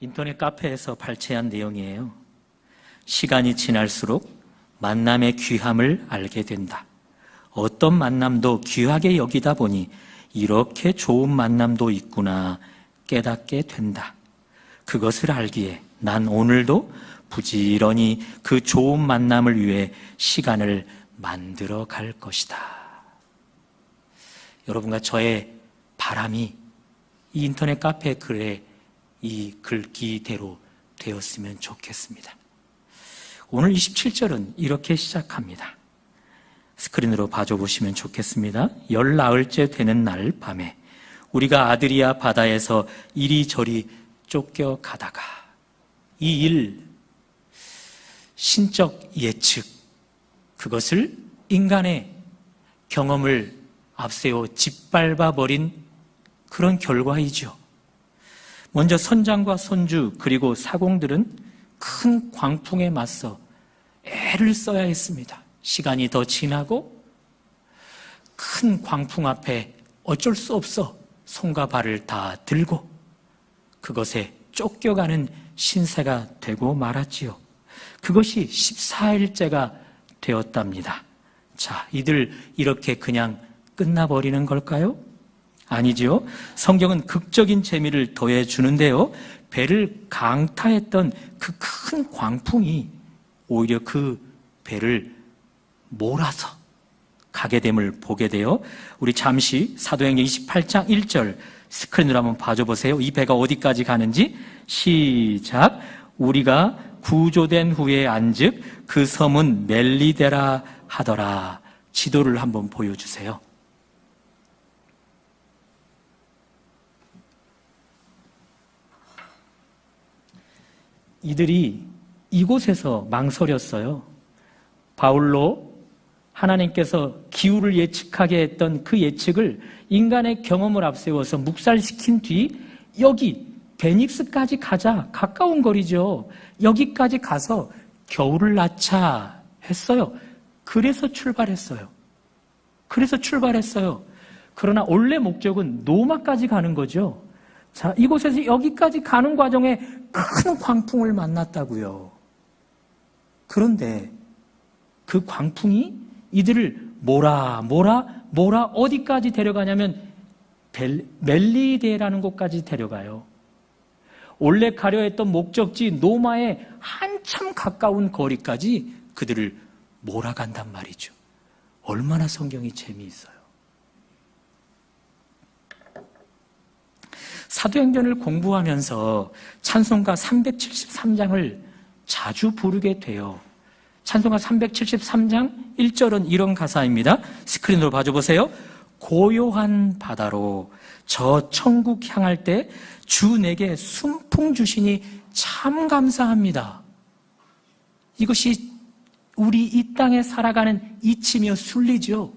인터넷 카페에서 발췌한 내용이에요. 시간이 지날수록 만남의 귀함을 알게 된다. 어떤 만남도 귀하게 여기다 보니 이렇게 좋은 만남도 있구나 깨닫게 된다. 그것을 알기에 난 오늘도 부지런히 그 좋은 만남을 위해 시간을 만들어 갈 것이다. 여러분과 저의 바람이 이 인터넷 카페 글에 이 글귀대로 되었으면 좋겠습니다. 오늘 27절은 이렇게 시작합니다. 스크린으로 봐줘보시면 좋겠습니다. 19일째 되는 날 밤에 우리가 아드리아 바다에서 이리저리 쫓겨가다가 이 일, 신적 예측, 그것을 인간의 경험을 앞세워 짓밟아버린 그런 결과이죠. 먼저 선장과 선주 그리고 사공들은 큰 광풍에 맞서 애를 써야 했습니다. 시간이 더 지나고 큰 광풍 앞에 어쩔 수 없어 손과 발을 다 들고 그것에 쫓겨가는 신세가 되고 말았지요. 그것이 14일째가 되었답니다. 자, 이들 이렇게 그냥 끝나버리는 걸까요? 아니죠. 성경은 극적인 재미를 더해주는데요. 배를 강타했던 그 큰 광풍이 오히려 그 배를 몰아서 가게 됨을 보게 돼요. 우리 잠시 사도행전 28장 1절 스크린으로 한번 봐줘보세요. 이 배가 어디까지 가는지. 시작. 우리가 구조된 후에 안즉 그 섬은 멜리데라 하더라. 지도를 한번 보여주세요. 이들이 이곳에서 망설였어요. 바울로 하나님께서 기후를 예측하게 했던 그 예측을 인간의 경험을 앞세워서 묵살시킨 뒤 여기 베닉스까지 가자. 가까운 거리죠. 여기까지 가서 겨울을 낳자 했어요. 그래서 출발했어요. 그러나 원래 목적은 노마까지 가는 거죠. 자, 이곳에서 여기까지 가는 과정에 큰 광풍을 만났다고요. 그런데 그 광풍이 이들을 몰아 어디까지 데려가냐면 멜리데라는 곳까지 데려가요. 원래 가려 했던 목적지 노마에 한참 가까운 거리까지 그들을 몰아간단 말이죠. 얼마나 성경이 재미있어요. 사도행전을 공부하면서 찬송가 373장을 자주 부르게 돼요. 찬송가 373장 1절은 이런 가사입니다. 스크린으로 봐줘보세요. 고요한 바다로 저 천국 향할 때 주 내게 순풍 주시니 참 감사합니다. 이것이 우리 이 땅에 살아가는 이치며 순리죠.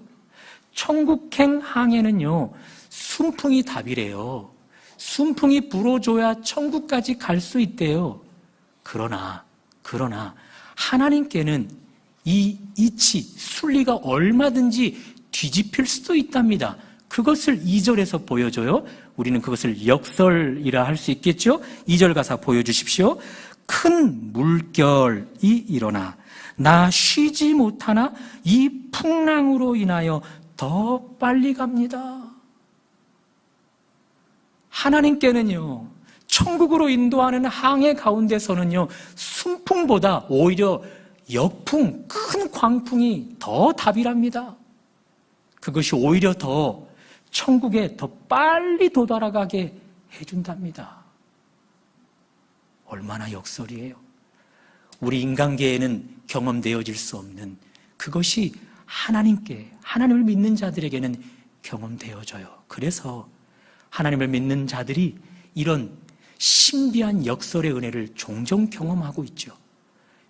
천국행 항해는요, 순풍이 답이래요. 순풍이 불어줘야 천국까지 갈 수 있대요. 그러나 하나님께는 이 이치, 순리가 얼마든지 뒤집힐 수도 있답니다. 그것을 2절에서 보여줘요. 우리는 그것을 역설이라 할 수 있겠죠. 2절 가사 보여주십시오. 큰 물결이 일어나 나 쉬지 못하나 이 풍랑으로 인하여 더 빨리 갑니다. 하나님께는요, 천국으로 인도하는 항해 가운데서는요, 순풍보다 오히려 역풍, 큰 광풍이 더 답이랍니다. 그것이 오히려 더 천국에 더 빨리 도달하게 해준답니다. 얼마나 역설이에요. 우리 인간계에는 경험되어질 수 없는 그것이 하나님을 믿는 자들에게는 경험되어져요. 그래서 하나님을 믿는 자들이 이런 신비한 역설의 은혜를 종종 경험하고 있죠.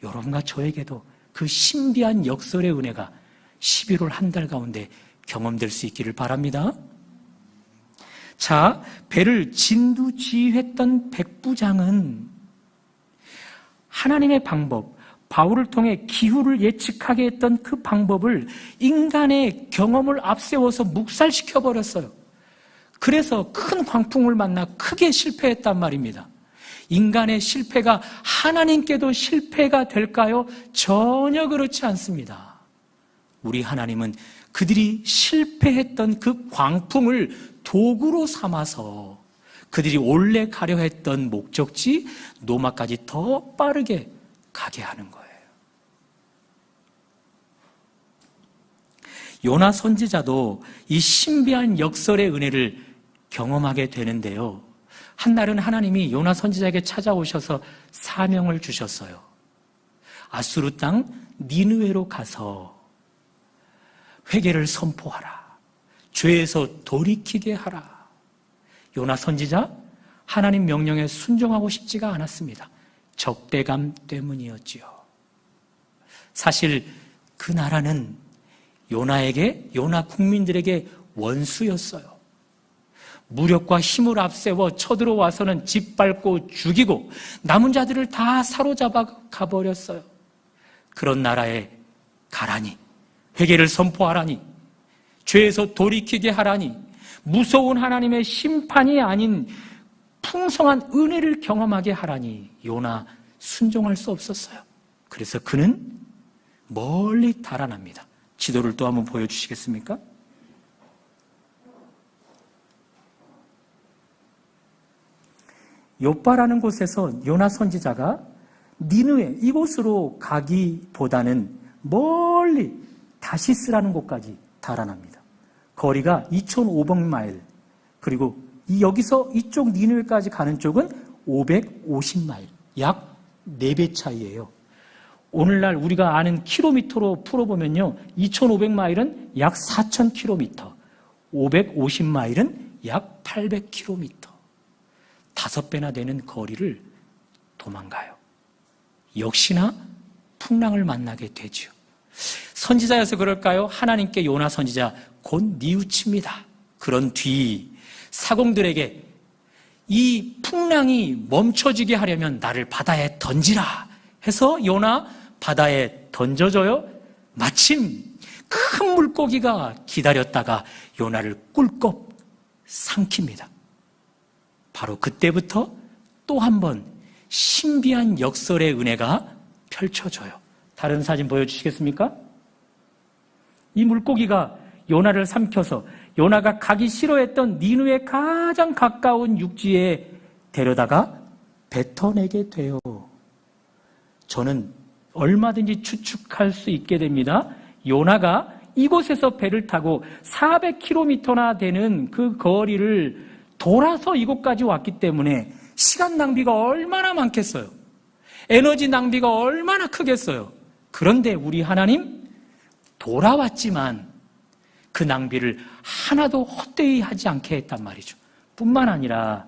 여러분과 저에게도 그 신비한 역설의 은혜가 11월 한 달 가운데 경험될 수 있기를 바랍니다. 자, 배를 진두지휘했던 백부장은 하나님의 방법, 바울을 통해 기후를 예측하게 했던 그 방법을 인간의 경험을 앞세워서 묵살시켜버렸어요. 그래서 큰 광풍을 만나 크게 실패했단 말입니다. 인간의 실패가 하나님께도 실패가 될까요? 전혀 그렇지 않습니다. 우리 하나님은 그들이 실패했던 그 광풍을 도구로 삼아서 그들이 원래 가려 했던 목적지 노마까지 더 빠르게 가게 하는 거예요. 요나 선지자도 이 신비한 역설의 은혜를 경험하게 되는데요. 한날은 하나님이 요나 선지자에게 찾아오셔서 사명을 주셨어요. 아수르 땅 니느웨로 가서 회개를 선포하라. 죄에서 돌이키게 하라. 요나 선지자 하나님 명령에 순종하고 싶지가 않았습니다. 적대감 때문이었지요. 사실 그 나라는 요나 국민들에게 원수였어요. 무력과 힘을 앞세워 쳐들어와서는 짓밟고 죽이고 남은 자들을 다 사로잡아 가버렸어요. 그런 나라에 가라니, 회개를 선포하라니, 죄에서 돌이키게 하라니, 무서운 하나님의 심판이 아닌 풍성한 은혜를 경험하게 하라니 요나 순종할 수 없었어요. 그래서 그는 멀리 달아납니다. 지도를 또 한번 보여주시겠습니까? 요빠라는 곳에서 요나 선지자가 니느웨 이곳으로 가기보다는 멀리 다시스라는 곳까지 달아납니다. 거리가 2,500마일, 그리고 여기서 이쪽 니느웨까지 가는 쪽은 550마일, 약 4배 차이예요. 오늘날 우리가 아는 킬로미터로 풀어보면요, 2,500마일은 약 4,000km, 550마일은 약 800km. 5배나 되는 거리를 도망가요. 역시나 풍랑을 만나게 되죠. 선지자여서 그럴까요? 하나님께 요나 선지자 곧 뉘우칩니다. 그런 뒤 사공들에게 이 풍랑이 멈춰지게 하려면 나를 바다에 던지라 해서 요나 바다에 던져져요. 마침 큰 물고기가 기다렸다가 요나를 꿀꺽 삼킵니다. 바로 그때부터 또 한 번 신비한 역설의 은혜가 펼쳐져요. 다른 사진 보여주시겠습니까? 이 물고기가 요나를 삼켜서 요나가 가기 싫어했던 니느웨 가장 가까운 육지에 데려다가 뱉어내게 돼요. 저는 얼마든지 추측할 수 있게 됩니다. 요나가 이곳에서 배를 타고 400km나 되는 그 거리를 돌아서 이곳까지 왔기 때문에 시간 낭비가 얼마나 많겠어요. 에너지 낭비가 얼마나 크겠어요. 그런데 우리 하나님 돌아왔지만 그 낭비를 하나도 헛되이 하지 않게 했단 말이죠. 뿐만 아니라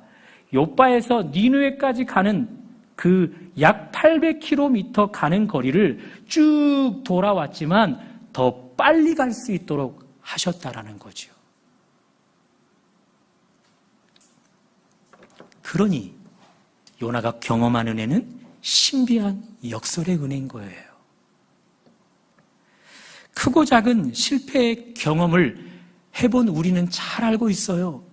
요빠에서 니느웨까지 가는 그 약 800km 가는 거리를 쭉 돌아왔지만 더 빨리 갈 수 있도록 하셨다라는 거죠. 그러니 요나가 경험한 은혜는 신비한 역설의 은혜인 거예요. 크고 작은 실패의 경험을 해본 우리는 잘 알고 있어요.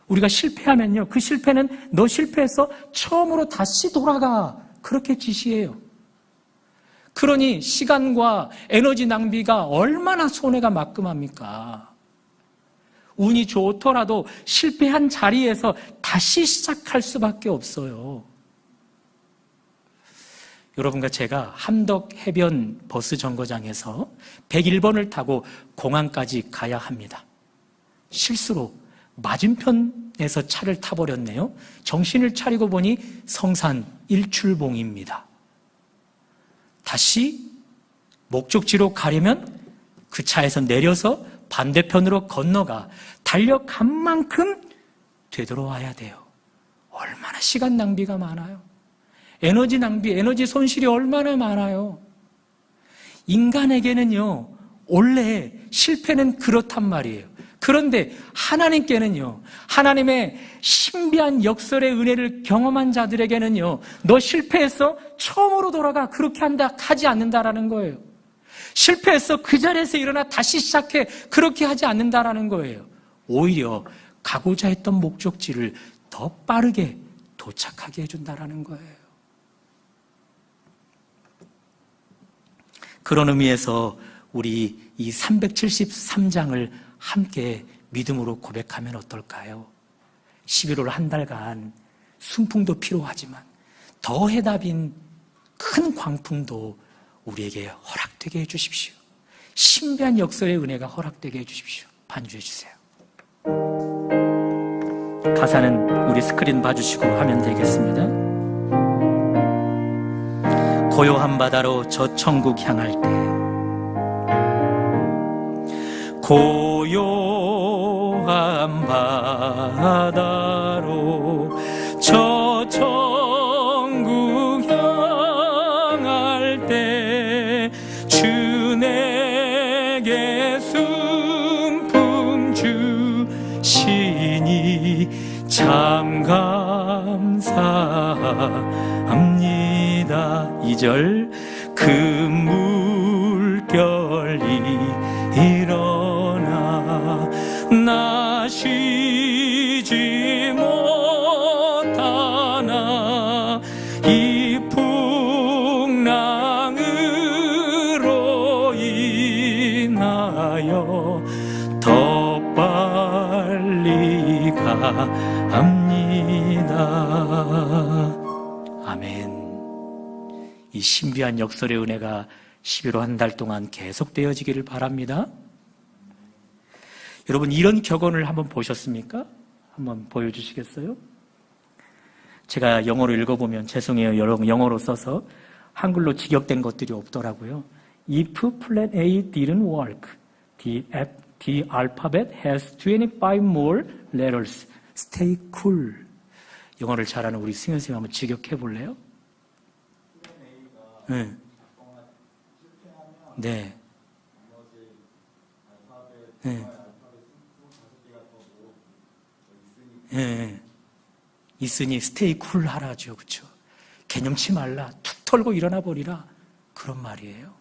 우리가 실패하면요, 그 실패는 너 실패해서 처음으로 다시 돌아가, 그렇게 지시해요. 그러니 시간과 에너지 낭비가 얼마나 손해가 막끔합니까? 운이 좋더라도 실패한 자리에서 다시 시작할 수밖에 없어요. 여러분과 제가 함덕 해변 버스 정거장에서 101번을 타고 공항까지 가야 합니다. 실수로 맞은편에서 차를 타버렸네요. 정신을 차리고 보니 성산 일출봉입니다. 다시 목적지로 가려면 그 차에서 내려서 반대편으로 건너가 달려간 만큼 되돌아와야 돼요. 얼마나 시간 낭비가 많아요. 에너지 낭비, 에너지 손실이 얼마나 많아요. 인간에게는요, 원래 실패는 그렇단 말이에요. 그런데 하나님께는요, 하나님의 신비한 역설의 은혜를 경험한 자들에게는요, 너 실패했어? 처음으로 돌아가. 그렇게 하지 않는다라는 거예요. 실패했어? 그 자리에서 일어나 다시 시작해. 그렇게 하지 않는다라는 거예요. 오히려 가고자 했던 목적지를 더 빠르게 도착하게 해준다라는 거예요. 그런 의미에서 우리 이 373장을 함께 믿음으로 고백하면 어떨까요? 11월 한 달간 순풍도 필요하지만 더 해답인 큰 광풍도 우리에게 허락되게 해주십시오. 신비한 역설의 은혜가 허락되게 해주십시오. 반주해 주세요. 가사는 우리 스크린 봐주시고 하면 되겠습니다. 고요한 바다로 저 천국 향할 때, 고요한 바다로 저 천국 향할 때 주 내게 순풍 주시니 참 감사합니다. 2절 그 물결이 일어나 나 쉬지 못하나 이 풍랑으로 인하여 더 빨리 가합니다. 아멘. 이 신비한 역설의 은혜가 11월 한 달 동안 계속되어지기를 바랍니다. 여러분, 이런 격언을 한번 보셨습니까? 한번 보여주시겠어요? 제가 영어로 읽어보면 죄송해요. 영어로 써서 한글로 직역된 것들이 없더라고요. If plan A didn't work, the alphabet has 25 more letters. Stay cool. 영어를 잘하는 우리 승현 선생님 한번 직역해 볼래요? 네. 네. 네. 네. 있으니 스테이 쿨 하라죠. 그렇죠? 개념치 말라. 툭 털고 일어나 버리라. 그런 말이에요.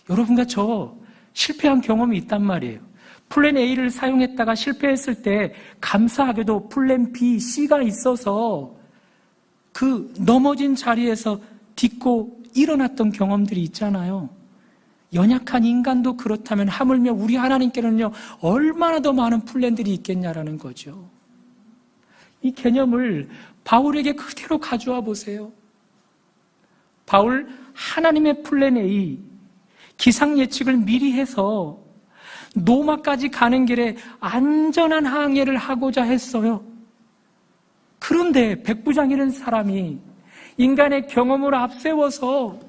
여러분과 저 실패한 경험이 있단 말이에요. 플랜 A를 사용했다가 실패했을 때 감사하게도 플랜 B, C가 있어서 그 넘어진 자리에서 딛고 일어났던 경험들이 있잖아요. 연약한 인간도 그렇다면 하물며 우리 하나님께는요 얼마나 더 많은 플랜들이 있겠냐라는 거죠. 이 개념을 바울에게 그대로 가져와 보세요. 바울, 하나님의 플랜 A, 기상 예측을 미리 해서 노마까지 가는 길에 안전한 항해를 하고자 했어요. 그런데 백부장이라는 사람이 인간의 경험을 앞세워서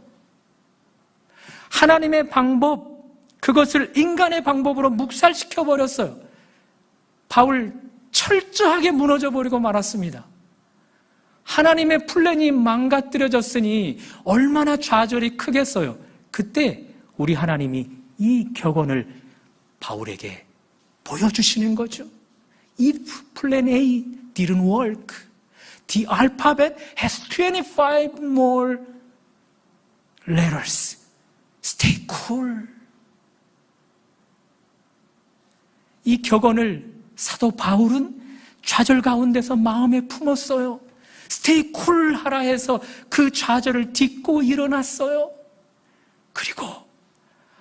하나님의 방법, 그것을 인간의 방법으로 묵살시켜버렸어요. 바울 철저하게 무너져버리고 말았습니다. 하나님의 플랜이 망가뜨려졌으니 얼마나 좌절이 크겠어요. 그때 우리 하나님이 이 격언을 바울에게 보여주시는 거죠. If plan A didn't work, the alphabet has 25 more letters. Stay cool. 이 격언을 사도 바울은 좌절 가운데서 마음에 품었어요. Stay cool 하라 해서 그 좌절을 딛고 일어났어요. 그리고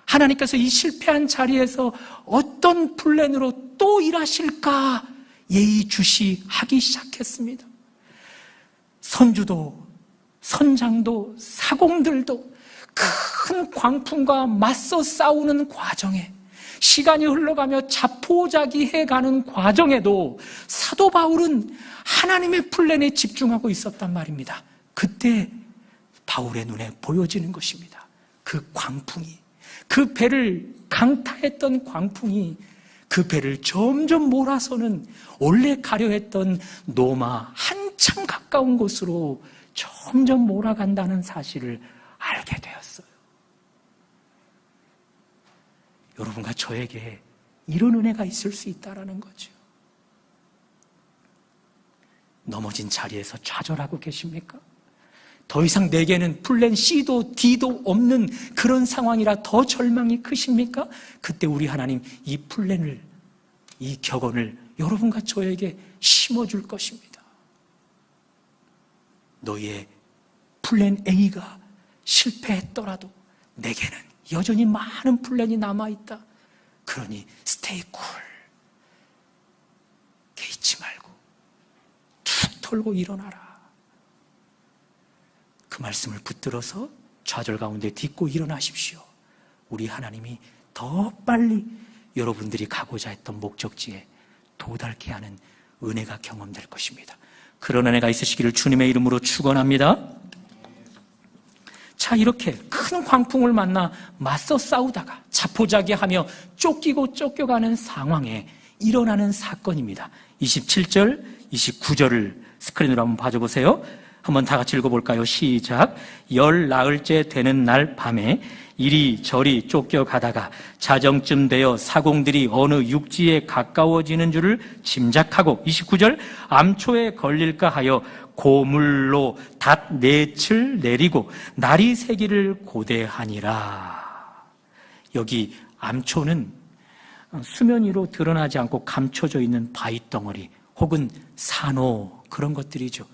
하나님께서 이 실패한 자리에서 어떤 플랜으로 또 일하실까 예의주시하기 시작했습니다. 선주도 선장도 사공들도 큰 광풍과 맞서 싸우는 과정에 시간이 흘러가며 자포자기해가는 과정에도 사도 바울은 하나님의 플랜에 집중하고 있었단 말입니다. 그때 바울의 눈에 보여지는 것입니다. 그 광풍이, 그 배를 강타했던 광풍이 그 배를 점점 몰아서는 원래 가려 했던 노마 한참 가까운 곳으로 점점 몰아간다는 사실을 알게 되었어요. 여러분과 저에게 이런 은혜가 있을 수 있다는 거죠. 넘어진 자리에서 좌절하고 계십니까? 더 이상 내게는 플랜 C도 D도 없는 그런 상황이라 더 절망이 크십니까? 그때 우리 하나님 이 플랜을, 이 격언을 여러분과 저에게 심어줄 것입니다. 너희의 플랜 A가 실패했더라도 내게는 여전히 많은 플랜이 남아있다. 그러니 스테이 쿨. 개의치 말고 툭 털고 일어나라. 그 말씀을 붙들어서 좌절 가운데 딛고 일어나십시오. 우리 하나님이 더 빨리 여러분들이 가고자 했던 목적지에 도달케 하는 은혜가 경험될 것입니다. 그런 은혜가 있으시기를 주님의 이름으로 축원합니다. 자, 이렇게 큰 광풍을 만나 맞서 싸우다가 자포자기하며 쫓기고 쫓겨가는 상황에 일어나는 사건입니다. 27절, 29절을 스크린으로 한번 봐줘보세요. 한번 다 같이 읽어볼까요? 시작. 열 나흘째 되는 날 밤에 이리저리 쫓겨가다가 자정쯤 되어 사공들이 어느 육지에 가까워지는 줄을 짐작하고 29절 암초에 걸릴까 하여 고물로 닷 넷을 내리고 날이 새기를 고대하니라. 여기 암초는 수면 위로 드러나지 않고 감춰져 있는 바위덩어리 혹은 산호 그런 것들이죠.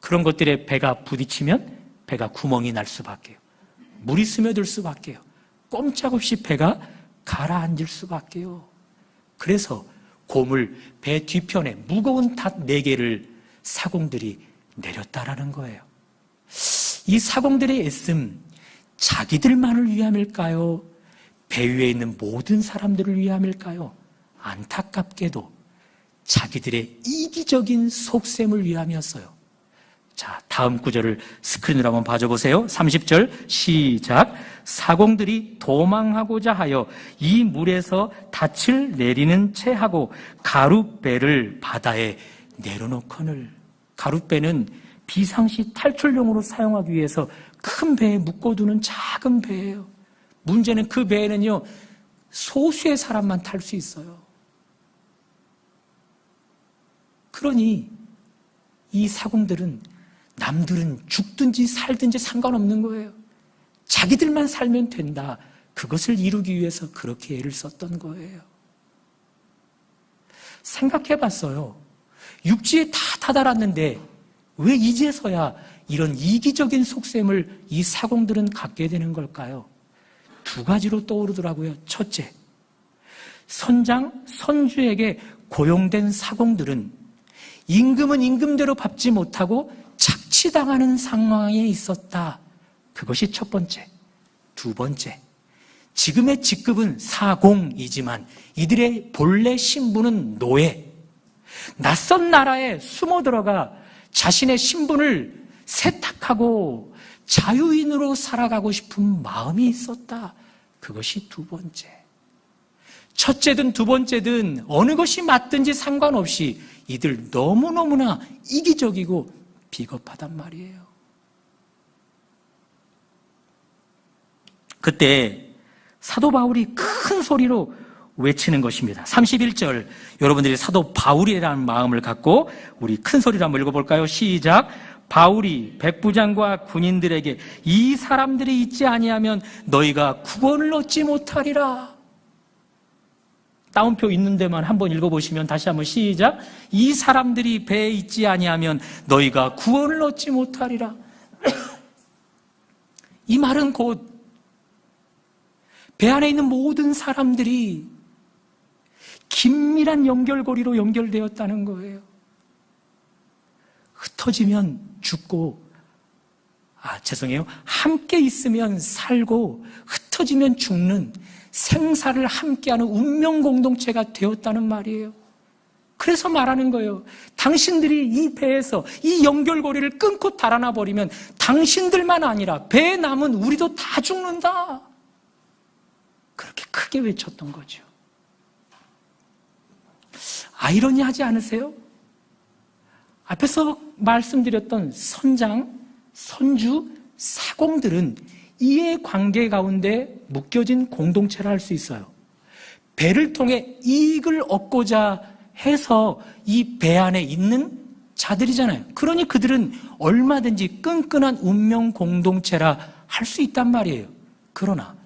그런 것들에 배가 부딪히면 배가 구멍이 날 수밖에요. 물이 스며들 수밖에요. 꼼짝없이 배가 가라앉을 수밖에요. 그래서 고물 배 뒤편에 무거운 닷 4개를 사공들이 내렸다라는 거예요. 이 사공들의 애씀 자기들만을 위함일까요? 배 위에 있는 모든 사람들을 위함일까요? 안타깝게도 자기들의 이기적인 속셈을 위함이었어요. 자, 다음 구절을 스크린으로 한번 봐줘보세요. 30절 시작. 사공들이 도망하고자 하여 이 물에서 닻을 내리는 채 하고 가룻배를 바다에 내려놓거늘. 가룻배는 비상시 탈출용으로 사용하기 위해서 큰 배에 묶어두는 작은 배예요. 문제는 그 배에는요 소수의 사람만 탈 수 있어요. 그러니 이 사공들은 남들은 죽든지 살든지 상관없는 거예요. 자기들만 살면 된다. 그것을 이루기 위해서 그렇게 애를 썼던 거예요. 생각해 봤어요. 육지에 다 다다랐는데 왜 이제서야 이런 이기적인 속셈을 이 사공들은 갖게 되는 걸까요? 2가지로 떠오르더라고요. 첫째, 선장, 선주에게 고용된 사공들은 임금은 임금대로 갚지 못하고 착취당하는 상황에 있었다. 그것이 첫 번째. 2번째, 지금의 직급은 사공이지만 이들의 본래 신분은 노예. 낯선 나라에 숨어 들어가 자신의 신분을 세탁하고 자유인으로 살아가고 싶은 마음이 있었다. 그것이 2번째. 첫째든 2번째든 어느 것이 맞든지 상관없이 이들 너무너무나 이기적이고 비겁하단 말이에요. 그때 사도 바울이 큰 소리로 외치는 것입니다. 31절, 여러분들이 사도 바울이라는 마음을 갖고 우리 큰 소리로 한번 읽어볼까요? 시작. 바울이 백부장과 군인들에게 이 사람들이 있지 아니하면 너희가 구원을 얻지 못하리라. 따옴표 있는 데만 한번 읽어보시면 다시 한번 시작. 이 사람들이 배에 있지 아니하면 너희가 구원을 얻지 못하리라. 이 말은 곧 배 안에 있는 모든 사람들이 긴밀한 연결고리로 연결되었다는 거예요. 흩어지면 죽고, 함께 있으면 살고 흩어지면 죽는 생사를 함께하는 운명 공동체가 되었다는 말이에요. 그래서 말하는 거예요. 당신들이 이 배에서 이 연결고리를 끊고 달아나 버리면 당신들만 아니라 배에 남은 우리도 다 죽는다. 그렇게 크게 외쳤던 거죠. 아이러니하지 않으세요? 앞에서 말씀드렸던 선장, 선주, 사공들은 이해 관계 가운데 묶여진 공동체를 할 수 있어요. 배를 통해 이익을 얻고자 해서 이 배 안에 있는 자들이잖아요. 그러니 그들은 얼마든지 끈끈한 운명 공동체라 할 수 있단 말이에요. 그러나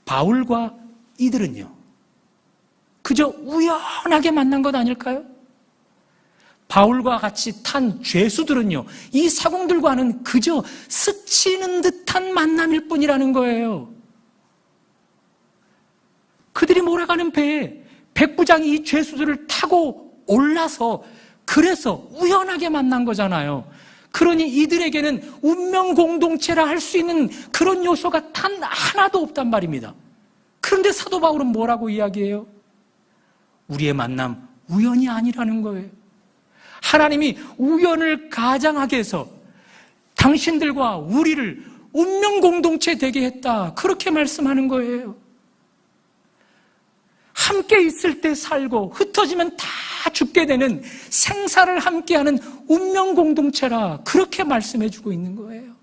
바울과 이들은요, 그저 우연하게 만난 것 아닐까요? 바울과 같이 탄 죄수들은요, 이 사공들과는 그저 스치는 듯한 만남일 뿐이라는 거예요. 그들이 몰아가는 배에 백부장이 이 죄수들을 타고 올라서 그래서 우연하게 만난 거잖아요. 그러니 이들에게는 운명 공동체라 할 수 있는 그런 요소가 단 하나도 없단 말입니다. 그런데 사도 바울은 뭐라고 이야기해요? 우리의 만남 우연이 아니라는 거예요. 하나님이 우연을 가장하게 해서 당신들과 우리를 운명 공동체 되게 했다, 그렇게 말씀하는 거예요. 함께 있을 때 살고 흩어지면 다 죽게 되는 생사를 함께하는 운명 공동체라, 그렇게 말씀해 주고 있는 거예요.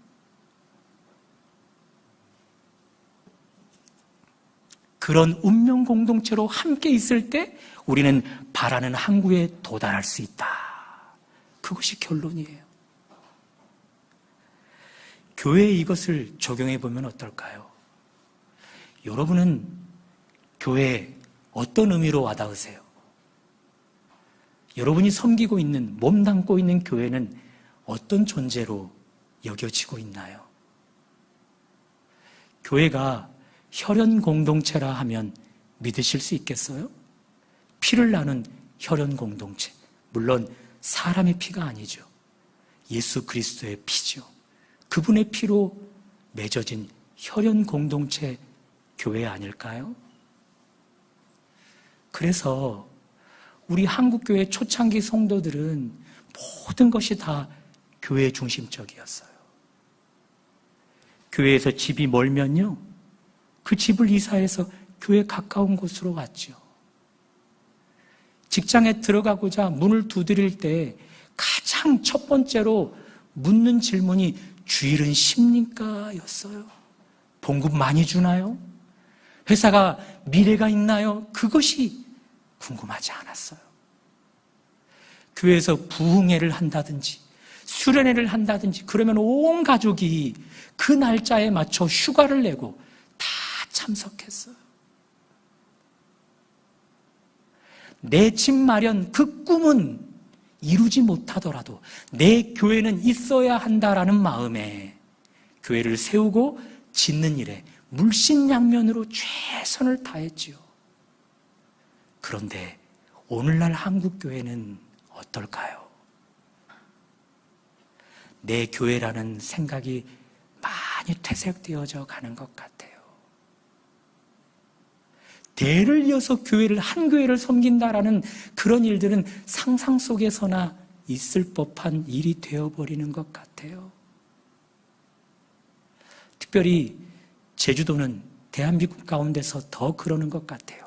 그런 운명 공동체로 함께 있을 때 우리는 바라는 항구에 도달할 수 있다. 그것이 결론이에요. 교회에 이것을 적용해 보면 어떨까요? 여러분은 교회에 어떤 의미로 와닿으세요? 여러분이 섬기고 있는, 몸담고 있는 교회는 어떤 존재로 여겨지고 있나요? 교회가 혈연 공동체라 하면 믿으실 수 있겠어요? 피를 나눈 혈연 공동체. 물론 사람의 피가 아니죠. 예수 그리스도의 피죠. 그분의 피로 맺어진 혈연 공동체 교회 아닐까요? 그래서 우리 한국교회 초창기 성도들은 모든 것이 다 교회 중심적이었어요. 교회에서 집이 멀면요, 그 집을 이사해서 교회 가까운 곳으로 왔죠. 직장에 들어가고자 문을 두드릴 때 가장 첫 번째로 묻는 질문이 주일은 쉽니까? 였어요. 봉급 많이 주나요? 회사가 미래가 있나요? 그것이 궁금하지 않았어요. 교회에서 부흥회를 한다든지 수련회를 한다든지 그러면 온 가족이 그 날짜에 맞춰 휴가를 내고 다 참석했어요. 내 집 마련, 그 꿈은 이루지 못하더라도 내 교회는 있어야 한다라는 마음에 교회를 세우고 짓는 일에 물신양면으로 최선을 다했지요. 그런데 오늘날 한국교회는 어떨까요? 내 교회라는 생각이 많이 퇴색되어져 가는 것 같아요. 대를 이어서 교회를, 한 교회를 섬긴다라는 그런 일들은 상상 속에서나 있을 법한 일이 되어버리는 것 같아요. 특별히 제주도는 대한민국 가운데서 더 그러는 것 같아요.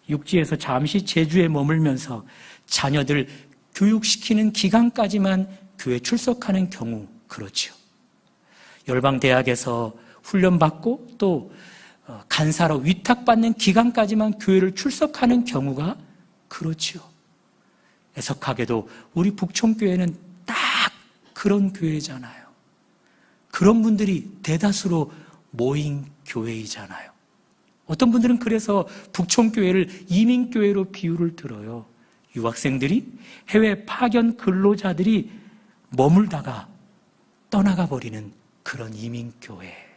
육지에서 잠시 제주에 머물면서 자녀들 교육시키는 기간까지만 교회 출석하는 경우, 그렇죠. 열방대학에서 훈련받고 또 간사로 위탁받는 기간까지만 교회를 출석하는 경우가 그렇죠. 애석하게도 우리 북촌교회는 딱 그런 교회잖아요. 그런 분들이 대다수로 모인 교회이잖아요. 어떤 분들은 그래서 북촌교회를 이민교회로 비유를 들어요. 유학생들이, 해외 파견 근로자들이 머물다가 떠나가 버리는 그런 이민교회.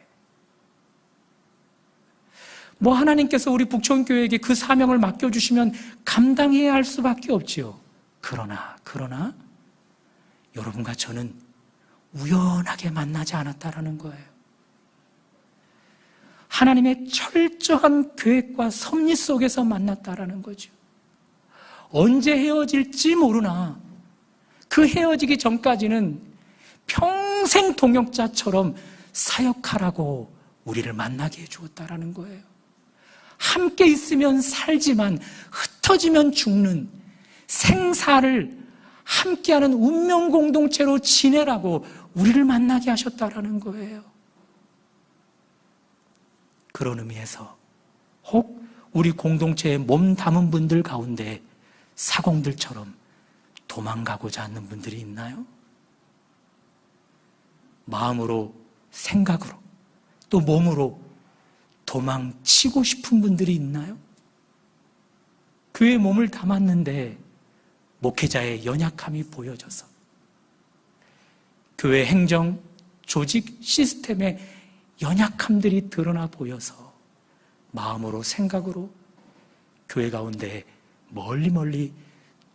하나님께서 우리 북촌교회에게 그 사명을 맡겨주시면 감당해야 할 수밖에 없지요. 그러나 여러분과 저는 우연하게 만나지 않았다라는 거예요. 하나님의 철저한 계획과 섭리 속에서 만났다라는 거죠. 언제 헤어질지 모르나 그 헤어지기 전까지는 평생 동역자처럼 사역하라고 우리를 만나게 해주었다라는 거예요. 함께 있으면 살지만 흩어지면 죽는 생사를 함께하는 운명 공동체로 지내라고 우리를 만나게 하셨다라는 거예요. 그런 의미에서 혹 우리 공동체에 몸 담은 분들 가운데 사공들처럼 도망가고자 하는 분들이 있나요? 마음으로, 생각으로, 또 몸으로 도망치고 싶은 분들이 있나요? 교회에 몸을 담았는데 목회자의 연약함이 보여져서 교회 행정, 조직, 시스템의 연약함들이 드러나 보여서 마음으로 생각으로 교회 가운데 멀리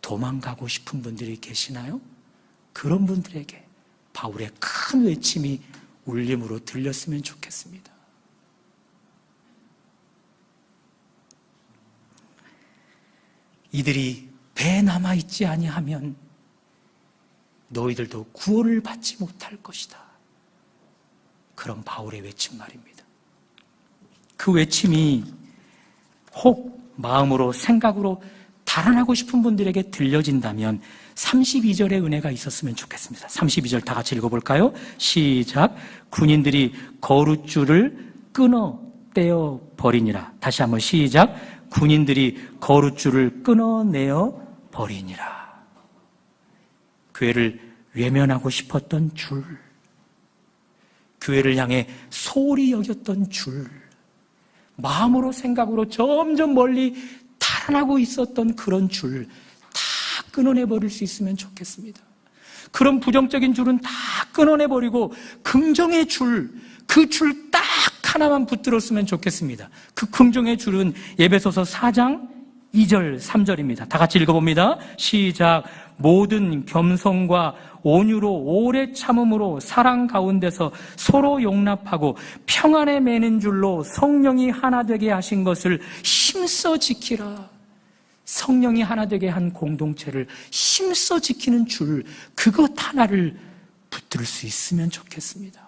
도망가고 싶은 분들이 계시나요? 그런 분들에게 바울의 큰 외침이 울림으로 들렸으면 좋겠습니다. 이들이 배에 남아있지 아니하면 너희들도 구원을 받지 못할 것이다. 그런 바울의 외침 말입니다. 그 외침이 혹 마음으로 생각으로 달아나고 싶은 분들에게 들려진다면 32절의 은혜가 있었으면 좋겠습니다. 32절 다 같이 읽어볼까요? 시작. 군인들이 거룻줄을 끊어 떼어 버리니라. 다시 한번 시작. 군인들이 거룻줄을 끊어내어 버리니라. 교회를 외면하고 싶었던 줄, 교회를 향해 소홀히 여겼던 줄, 마음으로 생각으로 점점 멀리 달아나고 있었던 그런 줄 다 끊어내버릴 수 있으면 좋겠습니다. 그런 부정적인 줄은 다 끊어내버리고 긍정의 줄, 그 줄 딱 하나만 붙들었으면 좋겠습니다. 그 긍정의 줄은 에베소서 4장 2절 3절입니다. 다 같이 읽어봅니다. 시작. 모든 겸손과 온유로 오래 참음으로 사랑 가운데서 서로 용납하고 평안에 매는 줄로 성령이 하나 되게 하신 것을 힘써 지키라. 성령이 하나 되게 한 공동체를 힘써 지키는 줄, 그것 하나를 붙들 수 있으면 좋겠습니다.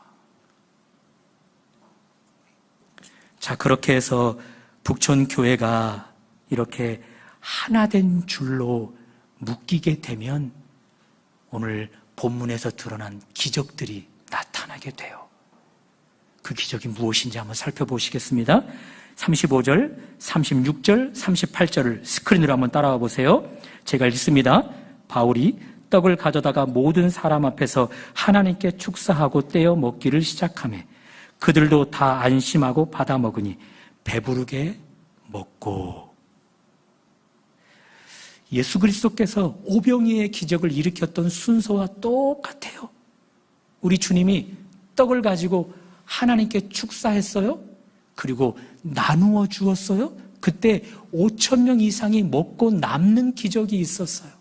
자, 그렇게 해서 북촌교회가 이렇게 하나 된 줄로 묶이게 되면 오늘 본문에서 드러난 기적들이 나타나게 돼요. 그 기적이 무엇인지 한번 살펴보시겠습니다. 35절, 36절, 38절을 스크린으로 한번 따라와 보세요. 제가 읽습니다. 바울이 떡을 가져다가 모든 사람 앞에서 하나님께 축사하고 떼어 먹기를 시작하며 그들도 다 안심하고 받아 먹으니 배부르게 먹고. 예수 그리스도께서 오병이의 기적을 일으켰던 순서와 똑같아요. 우리 주님이 떡을 가지고 하나님께 축사했어요. 그리고 나누어 주었어요. 그때 5,000명 이상이 먹고 남는 기적이 있었어요.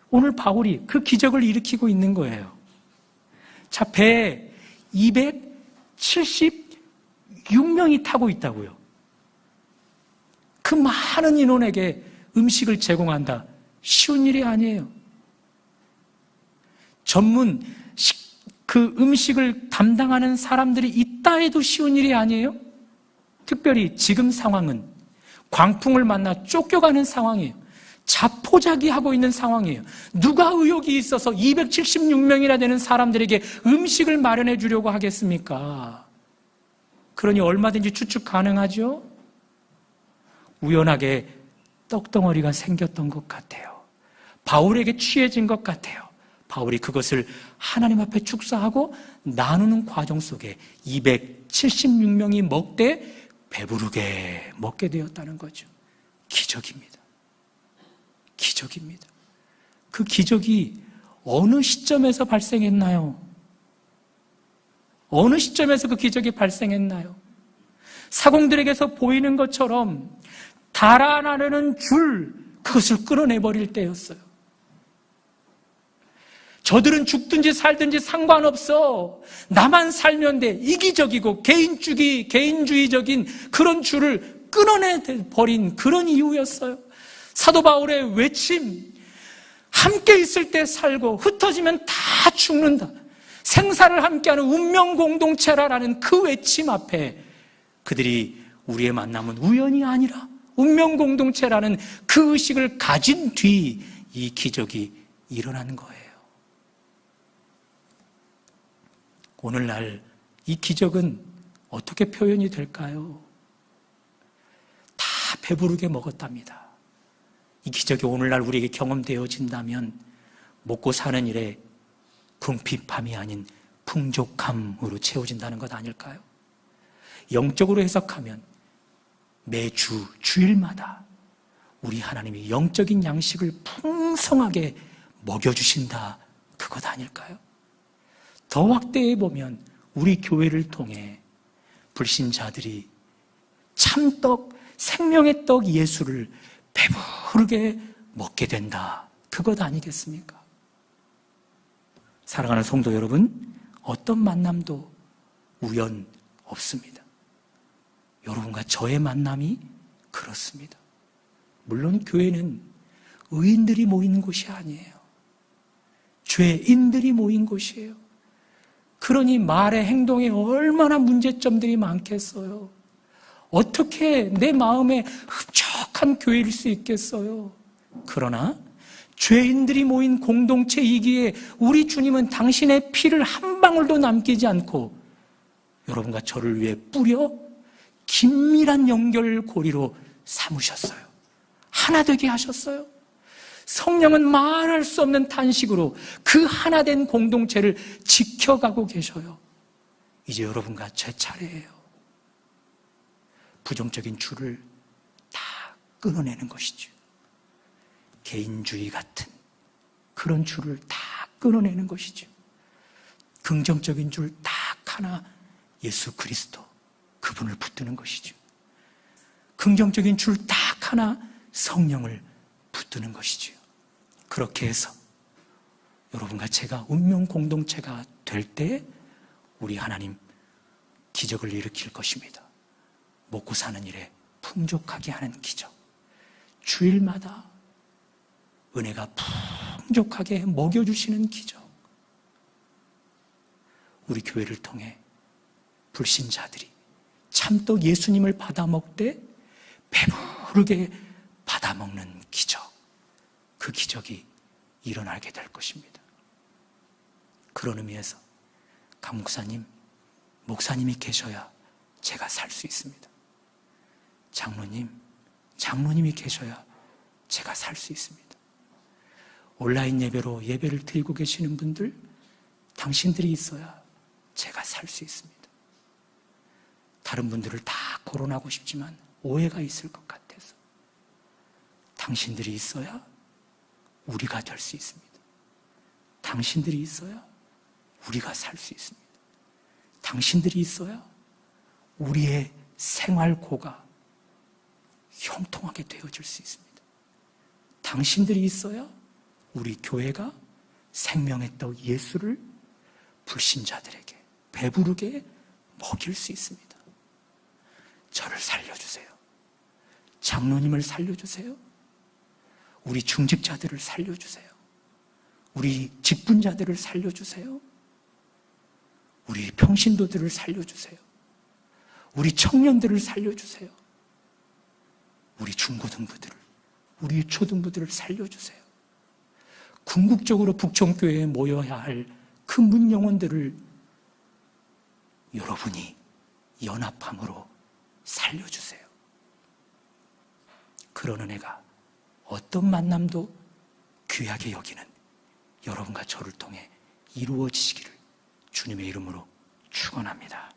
오늘 바울이 그 기적을 일으키고 있는 거예요. 자, 배에 276명이 타고 있다고요. 그 많은 인원에게 음식을 제공한다. 쉬운 일이 아니에요. 전문 그 음식을 담당하는 사람들이 있다 해도 쉬운 일이 아니에요. 특별히 지금 상황은 광풍을 만나 쫓겨가는 상황이에요. 자포자기하고 있는 상황이에요. 누가 의욕이 있어서 276명이나 되는 사람들에게 음식을 마련해 주려고 하겠습니까? 그러니 얼마든지 추측 가능하죠? 우연하게 떡덩어리가 생겼던 것 같아요. 바울에게 취해진 것 같아요. 바울이 그것을 하나님 앞에 축사하고 나누는 과정 속에 276명이 먹되 배부르게 먹게 되었다는 거죠. 기적입니다. 기적입니다. 그 기적이 어느 시점에서 발생했나요? 어느 시점에서 그 기적이 발생했나요? 사공들에게서 보이는 것처럼 달아나려는 줄, 그것을 끌어내버릴 때였어요. 저들은 죽든지 살든지 상관없어. 나만 살면 돼. 이기적이고 개인주의적인 그런 줄을 끊어내버린 그런 이유였어요. 사도 바울의 외침, 함께 있을 때 살고 흩어지면 다 죽는다. 생사를 함께하는 운명 공동체라는 그 외침 앞에 그들이 우리의 만남은 우연이 아니라 운명 공동체라는 그 의식을 가진 뒤 이 기적이 일어난 거예요. 오늘날 이 기적은 어떻게 표현이 될까요? 다 배부르게 먹었답니다. 이 기적이 오늘날 우리에게 경험되어진다면 먹고 사는 일에 궁핍함이 아닌 풍족함으로 채워진다는 것 아닐까요? 영적으로 해석하면 매주 주일마다 우리 하나님이 영적인 양식을 풍성하게 먹여주신다, 그것 아닐까요? 더 확대해 보면 우리 교회를 통해 불신자들이 참떡, 생명의 떡 예수를 배부르게 먹게 된다, 그것 아니겠습니까? 사랑하는 성도 여러분, 어떤 만남도 우연 없습니다. 여러분과 저의 만남이 그렇습니다. 물론 교회는 의인들이 모이는 곳이 아니에요. 죄인들이 모인 곳이에요. 그러니 말에 행동에 얼마나 문제점들이 많겠어요. 어떻게 내 마음에 흡족한 교회일 수 있겠어요. 그러나 죄인들이 모인 공동체이기에 우리 주님은 당신의 피를 한 방울도 남기지 않고 여러분과 저를 위해 뿌려 긴밀한 연결고리로 삼으셨어요. 하나 되게 하셨어요. 성령은 말할 수 없는 탄식으로 그 하나 된 공동체를 지켜가고 계셔요. 이제 여러분과 제 차례예요. 부정적인 줄을 다 끊어내는 것이죠. 개인주의 같은 그런 줄을 다 끊어내는 것이죠. 긍정적인 줄 딱 하나, 예수 그리스도, 그분을 붙드는 것이죠. 긍정적인 줄 딱 하나, 성령을 붙드는 것이죠. 그렇게 해서 여러분과 제가 운명 공동체가 될 때 우리 하나님 기적을 일으킬 것입니다. 먹고 사는 일에 풍족하게 하는 기적, 주일마다 은혜가 풍족하게 먹여주시는 기적, 우리 교회를 통해 불신자들이 참떡 예수님을 받아먹되 배부르게 받아먹는 기적, 그 기적이 일어나게 될 것입니다. 그런 의미에서 강 목사님, 목사님이 계셔야 제가 살 수 있습니다. 장로님, 장로님이 계셔야 제가 살 수 있습니다. 온라인 예배로 예배를 드리고 계시는 분들, 당신들이 있어야 제가 살 수 있습니다. 다른 분들을 다 거론하고 싶지만 오해가 있을 것 같아서 당신들이 있어야 우리가 될 수 있습니다. 당신들이 있어야 우리가 살 수 있습니다. 당신들이 있어야 우리의 생활고가 형통하게 되어질 수 있습니다. 당신들이 있어야 우리 교회가 생명의 떡 예수를 불신자들에게 배부르게 먹일 수 있습니다. 저를 살려주세요. 장로님을 살려주세요. 우리 중직자들을 살려주세요. 우리 직분자들을 살려주세요. 우리 평신도들을 살려주세요. 우리 청년들을 살려주세요. 우리 중고등부들을, 우리 초등부들을 살려주세요. 궁극적으로 북청교회에 모여야 할 그 문 영혼들을 여러분이 연합함으로 살려주세요. 그런 은혜가 어떤 만남도 귀하게 여기는 여러분과 저를 통해 이루어지시기를 주님의 이름으로 축원합니다.